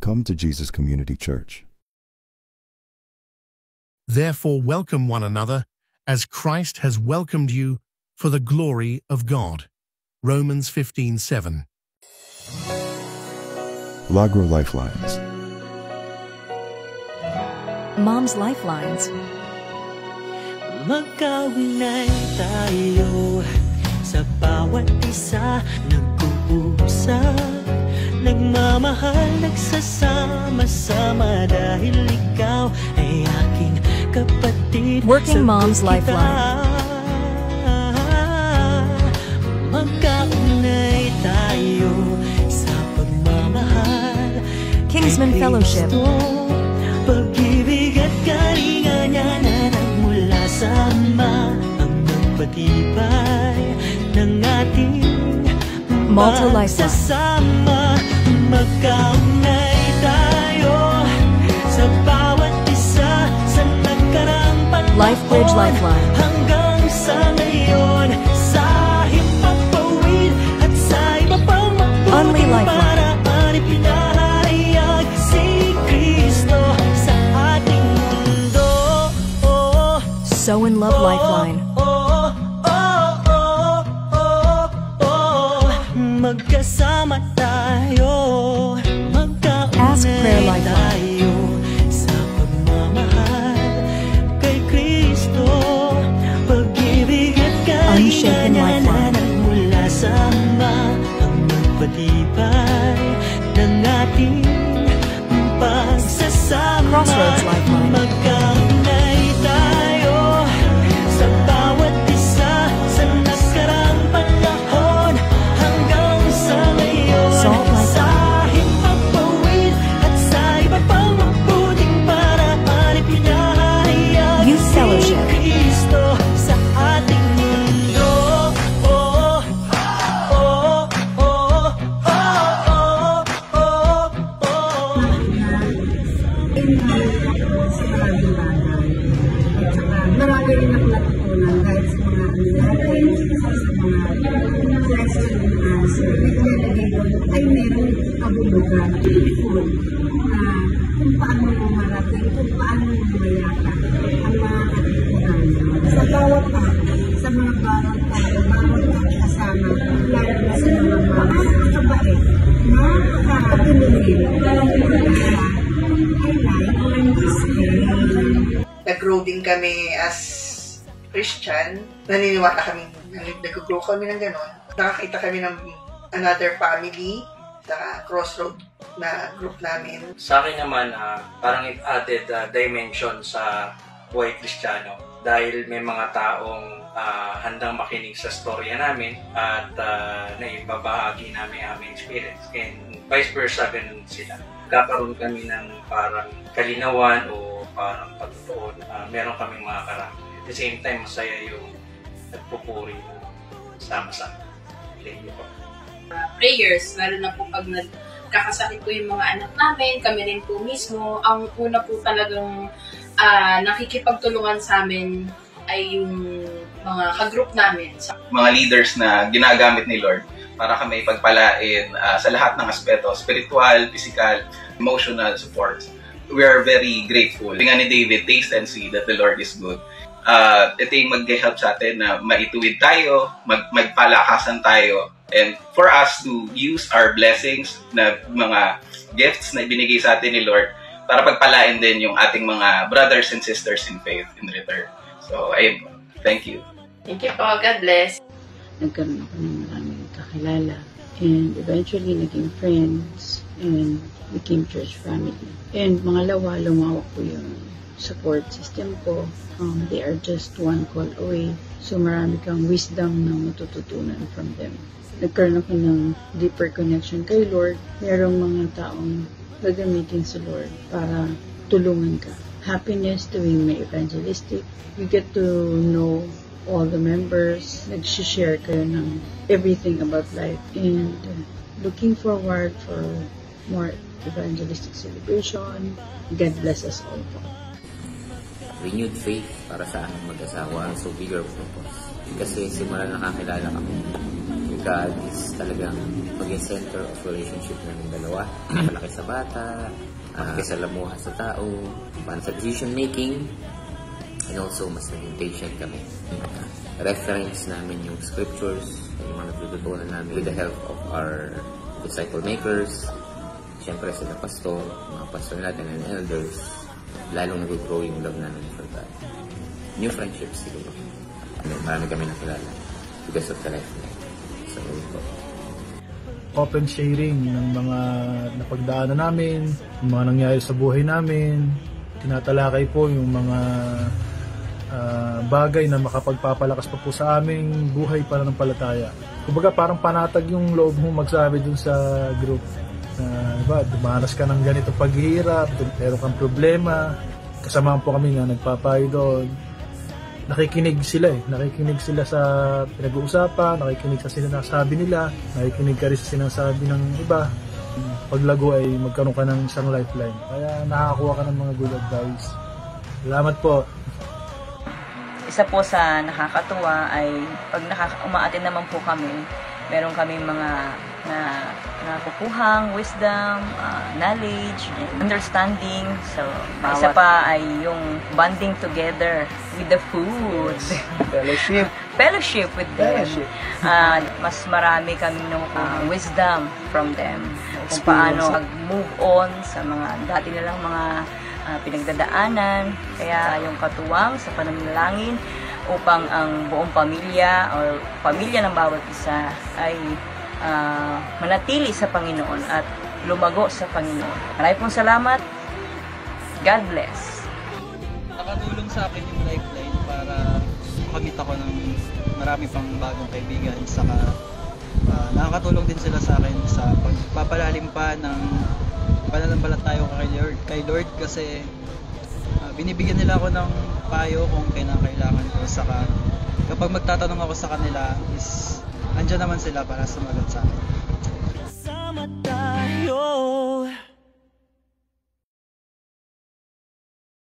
come to Jesus Community Church. Therefore welcome one another, as Christ has welcomed you for the glory of God. Romans 15:7. Lagro Lifelines. Mom's Lifelines. Magkawinay tayo sa bawat isa, nag-uusap, nagmamahal, nagsasama-sama dahil ikaw ay aking kapatid. Working Mom's Lifeline. Magkaunay tayo sa pagmamahal, Kingsman Fellowship. Pag-ibig at kalinga niya na nagmula sa Ama ang nagpatibay ng ating Malta Lifeline. pagsasama. Magkaunay tayo sa bawat isa sa nagkarang panahon, LifeBridge Lifeline. hanggang sa ngayon, sa himpapawid at sa iba pang Only mabuting Lifeline. paraan, ipinahayag si Kristo sa ating mundo. So in Love Lifeline. Magkasama tayo, Ask Prayer magkaunay Lifeline. tayo sa pagmamahal kay Kristo. Pag-ibig at Unshaken kalinga na Lifeline. nagmula sa Ama ang nagpatibay ng ating pagsasama. Crossroads Lifeline. Magkaunay tayo sa bawat isa sa naskarang panahon, hanggang sa ngayon, Salt Lifeline. sa himpapawid at sa iba pang mabuting paraan, ipinahayag Youth si Fellowship. Kristo sa ating mundo. Marami rin ako natutunan dahil sa mga nangyari, sa mga question and answer. Naglagay doon ay meron kabulugan, beautiful, kung paano lumarating, kung paano lumayakap ang mga katipunan. Sa bawat sa mga bawat tao, bawat kasama, lalo na sa mga nakakabait, nakakapinulit, I like when this nag-grow din kami as Christian. Naniniwala kami, nag-grow kami ng gano'n. Nakakita kami ng another family sa crossroad na group namin. Sa akin naman, parang it added dimension sa buhay Kristiyano dahil may mga taong handang makinig sa storya namin at naibabahagi namin aming experience. And vice versa, ganun sila. Kakaroon kami ng parang kalinawan o parang pagtutuon. Meron kaming mga karamay. At the same time, masaya yung nagpupuri sama-sama. Thank you po. Prayers, lalo na po pag nagkakasakit po yung mga anak namin, kami rin po mismo. Ang una po talagang nakikipagtulungan sa amin ay yung mga ka-group namin. Mga leaders na ginagamit ni Lord para kami pagpalain sa lahat ng aspeto, spiritual, physical, emotional support. We are very grateful. Nga ni David, taste and see that the Lord is good. Ito yung mag-help sa atin na maituwid tayo, magpalakasan tayo, and for us to use our blessings na mga gifts na ibinigay sa atin ni Lord para pagpalain din yung ating mga brothers and sisters in faith in return. So, ayun po. Thank you. Thank you po. God bless. Nagkaroon ako ng maraming kakilala and eventually naging friends and became church family. And mga lumawak po yung support system ko. They are just one call away. So marami kang wisdom na matututunan from them. Nagkaroon ako ng deeper connection kay Lord. Merong mga taong gagamitin si Lord para tulungan ka. Happiness doing my evangelistic. You get to know all the members. Nag-share kayo ng everything about life. And looking forward for more evangelistic celebration. God bless us all po. Renewed faith para sa aming mag-asawa, so bigger purpose. Kasi simula nakakilala kami, God is talagang maging center of relationship namin dalawa. Malaki sa bata, malaki sa lamuha sa tao, sa decision making, and also mas naging patient kami. Reference namin yung scriptures, yung mga natututunan namin with the help of our disciple makers, siyempre sila pastor, mga pastor natin and elders, lalong nag-grow yung love namin for God. New friendships siguro. Marami kami nakilala because of the lifeline. So, open sharing ng mga napagdaanan namin, yung mga nangyari sa buhay namin. Tinatalakay po yung mga bagay na makapagpapalakas pa po sa aming buhay pananampalataya. Kumbaga parang panatag yung loob mo magsabi dun sa group na diba, dumanas ka ng ganito paghihirap, meron kang problema, kasama po kami nga nagpapayo doon. Nakikinig sila sa pinag-uusapan, nakikinig sa sinasabi nila, nakikinig ka rin sa sinasabi ng iba. Paglago ay magkaroon ka ng isang lifeline, kaya nakakakuha ka ng mga good advice. Salamat po. Isa po sa nakakatuwa ay pag umaatin naman po kami, meron kami mga nakukuhang wisdom, knowledge, and understanding. So, isa pa ay yung bonding together with the food. Fellowship with them. Mas marami kami wisdom from them. Kung paano mag-move on sa mga dati nilang mga pinagdadaanan. Kaya yung katuwang sa pananalangin upang ang buong pamilya or pamilya ng bawat isa ay manatili sa Panginoon at lumago sa Panginoon. Maraming pong salamat. God bless. Nakatulong sa akin yung lifeline para makamit ako ng marami pang bagong kaibigan. Saka nakakatulong din sila sa akin sa pagpapalalim pa ng pananampalataya ko kay Lord kasi binibigyan nila ako ng payo kung kailangan ko. Saka kapag magtatanong ako sa kanila is andyan naman sila para sumagot sa akin.